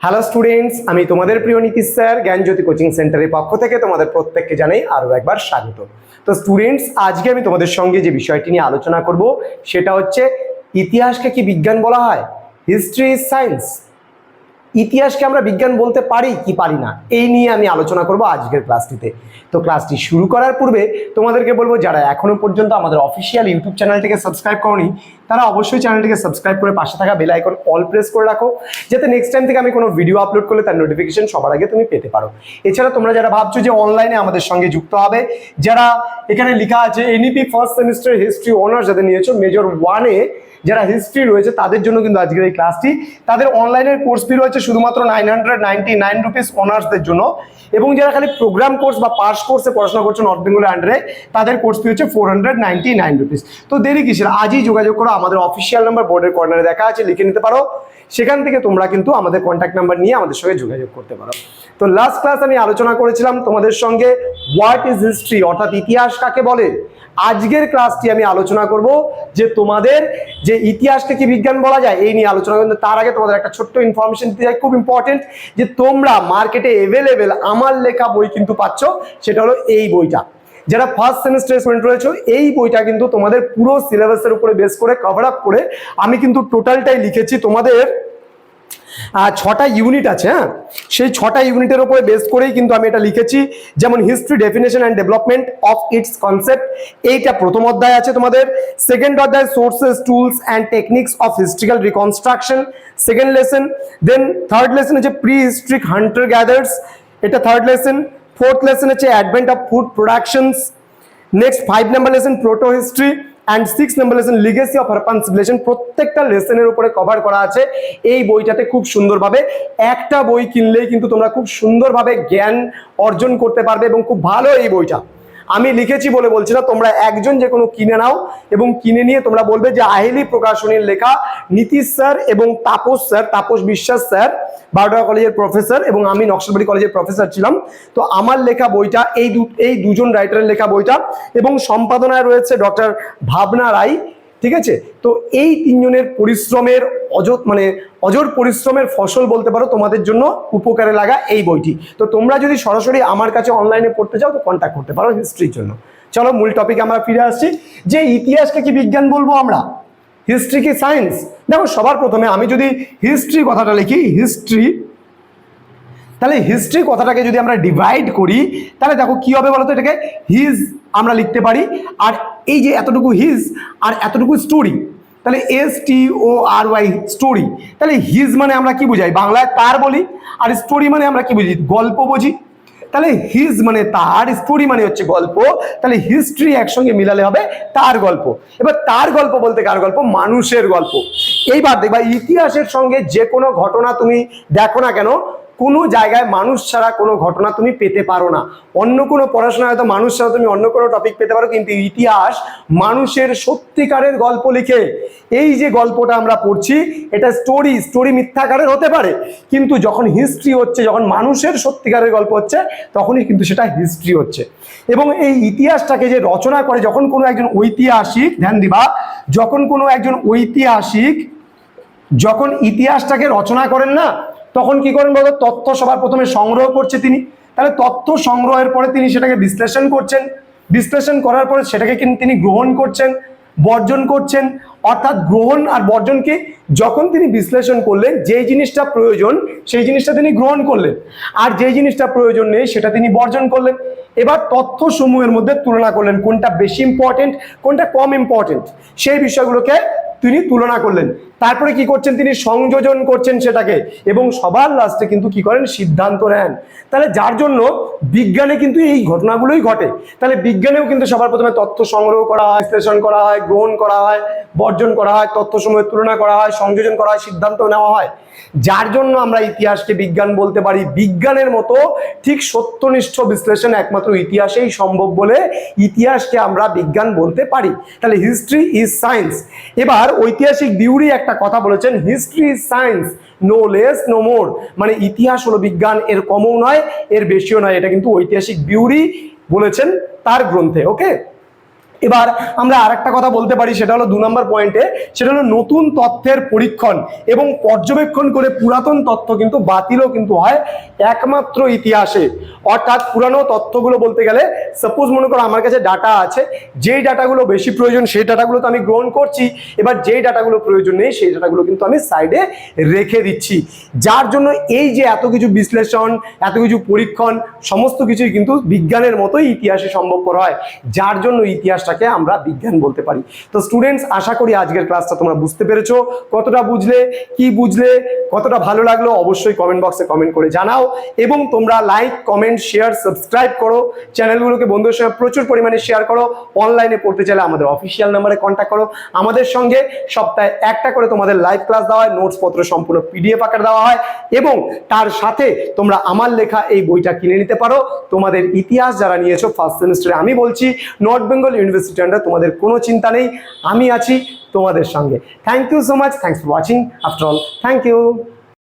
Hello students, আমি তোমাদের প্রিয় নীতিশ স্যার জ্ঞানজ্যোতি কোচিং সেন্টারের পক্ষ থেকে তোমাদের প্রত্যেককে জানাই আরও একবার স্বাগত। তো স্টুডেন্টস, আজকে আমি তোমাদের সঙ্গে যে বিষয়টি নিয়ে আলোচনা করব সেটা হচ্ছে ইতিহাসকে কি বিজ্ঞান বলা হয়? History is science. ইতিহাসকে আমরা বিজ্ঞান বলতে পারি কি পারি না, এই নিয়ে আমি আলোচনা করব আজকের ক্লাসটিতে। তো ক্লাসটি শুরু করার পূর্বে তোমাদেরকে বলবো, যারা এখনো পর্যন্ত আমাদের অফিসিয়াল ইউটিউব চ্যানেলটিকে সাবস্ক্রাইব করনি তারা অবশ্যই চ্যানেলটিকে সাবস্ক্রাইব করে পাশে থাকা বেল আইকন অল প্রেস করে রাখো, যাতে নেক্সট টাইম থেকে আমি কোনো ভিডিও আপলোড করলে তার নোটিফিকেশন সবার আগে তুমি পেতে পারো। এছাড়া তোমরা যারা ভাবছো যে অনলাইনে আমাদের সঙ্গে যুক্ত হবে, যারা এখানে লেখা আছে NEP first semester history honours যাদের নিয়েছো, মেজর 1-এ যারা হিস্ট্রি রয়েছে তাদের জন্য কিন্তু আজকের এই ক্লাসটি। তাদের অনলাইনের কোর্স ফি রয়েছে শুধুমাত্র 999 রুপিস অনার্সদের জন্য, এবং যারা খালি প্রোগ্রাম কোর্স বা পাস কোর্সে পড়াশোনা করছো নর্থ বেঙ্গলের আন্ডারে, তাদের কোর্স ফি হচ্ছে 499 রুপিস। তো দেরি কিসের, আজই যোগাযোগ করো। আমাদের অফিসিয়াল নাম্বার বোর্ডের কর্নারে দেখা আছে, লিখে নিতে পারো। সেখান থেকে তোমরা কিন্তু আমাদের কন্ট্যাক্ট নাম্বার নিয়ে আমাদের সঙ্গে যোগাযোগ করতে পারো। তো লাস্ট ক্লাস আমি আলোচনা করেছিলাম তোমাদের সঙ্গে হোয়াট ইজ হিস্ট্রি, অর্থাৎ ইতিহাস কাকে বলে। আজকের ক্লাসটি আমি আলোচনা করব যে তোমাদের যে ইতিহাসকে কি বিজ্ঞান বলা যায় এই নিয়ে আলোচনা করব। তার আগে তোমাদের একটা ছোট্ট ইনফরমেশন দিতে চাই, খুব ইম্পর্টেন্ট, যে তোমরা মার্কেটে অ্যাভেলেবেল আমার লেখা বই কিন্তু পাচ্ছ। সেটা হলো এই বইটা। যারা ফার্স্ট সেমিস্টার স্টুডেন্ট রয়েছে, এই বইটা কিন্তু তোমাদের পুরো সিলেবাসের উপরে বেস করে কভার আপ করে আমি কিন্তু টোটালটাই লিখেছি। তোমাদের 6টা ইউনিট আছে, হ্যাঁ, সেই 6টা ইউনিটের উপরে বেস করেই কিন্তু আমি এটা লিখেছি। যেমন history definition and development of its concept, এইটা প্রথম অধ্যায় আছে তোমাদের। সেকেন্ড অধ্যায় sources tools and techniques of historical reconstruction, second lesson. Then third lesson হচ্ছে প্রি হিস্ট্রিক হান্টার গ্যাদার্স, এটা থার্ড লেসন। ফোর্থ লেসন হচ্ছে advent of food productions. Next 5 number lesson proto history, and 6 number lesson legacy of Harappan civilisation. প্রত্যেকটা লেসনের উপরে cover করা আছে এই বইটাতে খুব সুন্দরভাবে। একটা বই কিনলেই কিন্তু তোমরা খুব সুন্দরভাবে জ্ঞান অর্জন করতে পারবে, এবং খুব ভালো এই বইটা। আমি লিখেছি বলে বলছি না, তোমরা একজন যে কোনো কিনে নাও, এবং কিনে নিয়ে তোমরা বলবে যে আহেলি প্রকাশনীর লেখা, নীতিশ স্যার এবং তাপস স্যার, তাপস বিশ্বাস স্যার বারোটা কলেজের প্রফেসর, এবং আমি নকশালবাড়ি কলেজের প্রফেসর ছিলাম। তো আমার লেখা বইটা, এই দুজন রাইটারের লেখা বইটা, এবং সম্পাদনায় রয়েছে ডক্টর ভাবনা রায়। ঠিক আছে, তো এই তিনজনের পরিশ্রমের অজর পরিশ্রমের ফসল বলতে পারো তোমাদের জন্য উপকারে লাগা এই বইটি। তো তোমরা যদি সরাসরি আমার কাছে অনলাইনে পড়তে চাও তো কন্ট্যাক্ট করতে পারো হিস্ট্রির জন্য। চলো মূল টপিকে আমরা ফিরে আসছি, যে ইতিহাসকে কি বিজ্ঞান বলবো আমরা, হিস্ট্রি কি সায়েন্স। দেখো, সবার প্রথমে আমি যদি হিস্ট্রি কথাটা লিখি, হিস্ট্রি, তাহলে হিস্ট্রি কথাটাকে যদি আমরা ডিভাইড করি তাহলে দেখো কি হবে বলতো, এটাকে হিজ আমরা লিখতে পারি, আর এই যে এতটুকু হিজ আর এতটুকু স্টোরি, তাহলে STORY স্টোরি। তাহলে হিজ মানে আমরা কি বুঝাই, বাংলায় তার বলি, আর স্টোরি মানে আমরা কি বুঝি, গল্প বুঝি। তাহলে হিজ মানে তার, স্টোরি মানে হচ্ছে গল্প, তাহলে হিস্ট্রি একসঙ্গে মিলালে হবে তার গল্প। এবার তার গল্প বলতে কার গল্প, মানুষের গল্প। এইবার দেখবা ইতিহাসের সঙ্গে যে কোনো ঘটনা তুমি দেখো না কেন, কোনো জায়গায় মানুষ ছাড়া কোনো ঘটনা তুমি পেতে পারো না। অন্য কোনো পড়াশোনা হয়তো মানুষ ছাড়া তুমি অন্য কোনো টপিক পেতে পারো, কিন্তু ইতিহাস মানুষের সত্যিকারের গল্প লিখে। এই যে গল্পটা আমরা পড়ছি এটা স্টোরি মিথ্যাকারের হতে পারে, কিন্তু যখন হিস্ট্রি হচ্ছে, যখন মানুষের সত্যিকারের গল্প হচ্ছে, তখনই কিন্তু সেটা হিস্ট্রি হচ্ছে। এবং এই ইতিহাসটাকে যে রচনা করে, যখন কোনো একজন ঐতিহাসিক, ধ্যান দিবা, যখন কোনো একজন ঐতিহাসিক যখন ইতিহাসটাকে রচনা করেন না, তখন কি করেন বলতো, তথ্য সবার প্রথমে সংগ্রহ করছে তিনি। তাহলে তথ্য সংগ্রহের পরে তিনি সেটাকে বিশ্লেষণ করছেন, বিশ্লেষণ করার পরে সেটাকে কিন্তু তিনি গ্রহণ করছেন, বর্জন করছেন। অর্থাৎ গ্রহণ আর বর্জনকে যখন তিনি বিশ্লেষণ করলেন, যেই জিনিসটা প্রয়োজন সেই জিনিসটা তিনি গ্রহণ করলেন, আর যেই জিনিসটা প্রয়োজন নেই সেটা তিনি বর্জন করলেন। এবার তথ্য সমূহের মধ্যে তুলনা করলেন, কোনটা বেশি ইম্পর্টেন্ট কোনটা কম ইম্পর্টেন্ট, সেই বিষয়গুলোকে তিনি তুলনা করলেন। তারপরে কি করছেন, তিনি সংযোজন করছেন সেটাকে, এবং সবার লাস্টে কিন্তু কি করেন, সিদ্ধান্ত নেন। তাহলে যার জন্য বিজ্ঞানে কিন্তু এই ঘটনাগুলোই ঘটে। তাহলে বিজ্ঞানেও কিন্তু সবার প্রথমে তথ্য সংগ্রহ করা হয়, বিশ্লেষণ করা হয়, গ্রহণ করা হয়, বর্জন করা হয়, তথ্য সমূহের তুলনা করা হয়, সংযোজন করা হয়, সিদ্ধান্ত নেওয়া হয়। যার জন্য আমরা ইতিহাসকে বিজ্ঞান বলতে পারি। বিজ্ঞানের মতো ঠিক সত্যনিষ্ঠ বিশ্লেষণ একমাত্র ইতিহাসেই সম্ভব বলে ইতিহাসকে আমরা বিজ্ঞান বলতে পারি। তাহলে হিস্ট্রি ইজ সায়েন্স। এবার ঐতিহাসিক বিউরি একটা কথা বলেছেন, history is science, no less no more. মানে ইতিহাস হলো বিজ্ঞান, এর কমও নয় এর বেশিও নয়। এটা কিন্তু ঐতিহাসিক বিউরি বলেছেন তার গ্রন্থে। ওকে, এবার আমরা আরেকটা কথা বলতে পারি, সেটা হলো 2 নম্বর পয়েন্টে, সেটা হলো নতুন তথ্যের পরীক্ষণ এবং পর্যবেক্ষণ করে পুরাতন তথ্য কিন্তু বাতিলও কিন্তু হয় একমাত্র ইতিহাসে। অর্থাৎ পুরানো তথ্যগুলো বলতে গেলে সাপোজ মনে করো আমার কাছে ডাটা আছে, যেই ডাটাগুলো বেশি প্রয়োজন সেই ডাটাগুলো তো আমি গ্রহণ করছি, এবার যেই ডাটাগুলো প্রয়োজন নেই সেই ডাটাগুলো কিন্তু আমি সাইডে রেখে দিচ্ছি। যার জন্য এই যে এত কিছু বিশ্লেষণ, এত কিছু পরীক্ষণ, সমস্ত কিছুই কিন্তু বিজ্ঞানের মতোই ইতিহাসে সম্ভবপর হয়, যার জন্য ইতিহাসটাকে আমরা বিজ্ঞান বলতে পারি। তো স্টুডেন্টস, আশা করি আজকের ক্লাসটা তোমরা বুঝতে পেরেছো। কতটা বুঝলে, কি বুঝলে, কতটা ভালো লাগলো অবশ্যই কমেন্ট বক্সে কমেন্ট করে জানাও, এবং তোমরা লাইক, কমেন্ট, শেয়ার, সাবস্ক্রাইব করো, চ্যানেলগুলোকে বন্ধুদের সঙ্গে প্রচুর পরিমাণে শেয়ার করো। অনলাইনে পড়তে চাইলে আমাদের অফিসিয়াল নাম্বারে কন্ট্যাক্ট করো। আমাদের সঙ্গে সপ্তাহে একটা করে তোমাদের লাইভ ক্লাস দেওয়া হয়, নোটস পত্র সম্পূর্ণ পিডিএফ আকারে দেওয়া হয়, এবং তার সাথে তোমরা আমার লেখা এই বইটা কিনে নিতে পারো। তোমাদের ইতিহাস যারা নিয়েছো ফার্স্ট সেমিস্টারে, আমি বলছি নর্থ বেঙ্গল ইউনিভার্সিটি আন্ডার, তোমাদের কোনো চিন্তা নেই, আমি আছি তোমাদের সঙ্গে। Thank you so much, thanks for watching. After all, thank you.